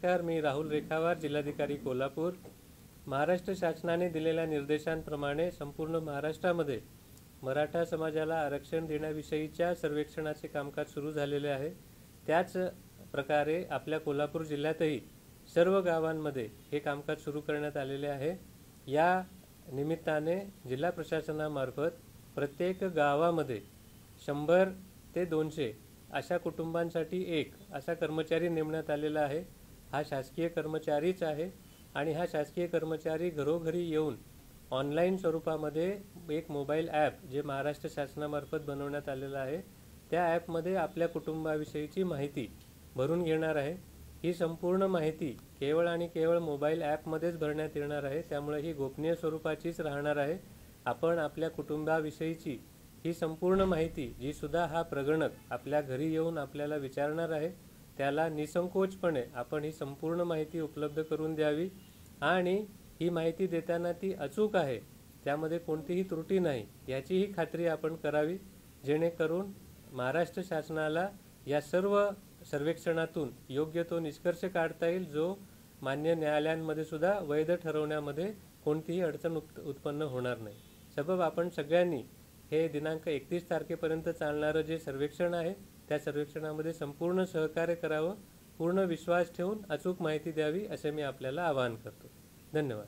नमस्कार, मी राहुल रेखावार, जिल्हाधिकारी कोल्हापूर। महाराष्ट्र शासनाने दिलेल्या निर्देशांप्रमाणे संपूर्ण महाराष्ट्रामध्ये मराठा समाजाला आरक्षण देण्याविषयीच्या सर्वेक्षणाचे कामकाज सुरू झालेले आहे। त्याच प्रकारे आपल्या कोल्हापूर जिल्ह्यातही सर्व गावांमध्ये हे कामकाज सुरू करण्यात आलेले आहे। या निमित्ताने जिल्हा प्रशासनामार्फत प्रत्येक गावामध्ये 100 ते 200 अशा कुटुंबांसाठी एक असा कर्मचारी नेमण्यात आलेला आहे। हा शासकीय कर्मचारीच आहे आणि हा शासकीय कर्मचारी घरोघरी येऊन ऑनलाईन स्वरूपामध्ये एक मोबाईल ॲप जे महाराष्ट्र शासनामार्फत बनवण्यात आलेला आहे त्या ॲपमध्ये आपल्या कुटुंबाविषयीची माहिती भरून घेणार आहे। ही संपूर्ण माहिती केवळ आणि केवळ मोबाईल ॲपमध्येच भरण्यात येणार आहे, त्यामुळे ही गोपनीय स्वरूपाचीच राहणार आहे। आपण आपल्या कुटुंबाविषयीची ही संपूर्ण माहिती जी सुद्धा हा प्रगणक आपल्या घरी येऊन आपल्याला विचारणार आहे त्याला निसंकोचपणे आपण ही संपूर्ण माहिती उपलब्ध करून द्यावी आणि ही माहिती देताना ती अचूक आहे, त्यामध्ये कोणतीही त्रुटी नाही याचीही खात्री आपण करावी, जेणेकरून महाराष्ट्र शासनाला या सर्व सर्वेक्षणातून योग्य तो निष्कर्ष काढता येईल जो मान्य न्यायालयांमध्ये सुद्धा वैध ठरवण्यामध्ये कोणतीही अडचण उत्पन्न होणार नाही। सबब आपण सगळ्यांनी हे दिनांक 31 तारखेपर्यंत चालणारे जे सर्वेक्षण आहे त्या सर्वेक्षणामध्ये संपूर्ण सहकार्य करावं, पूर्ण विश्वास ठेवून अचूक माहिती द्यावी असे मी आपल्याला आवाहन करतो। धन्यवाद।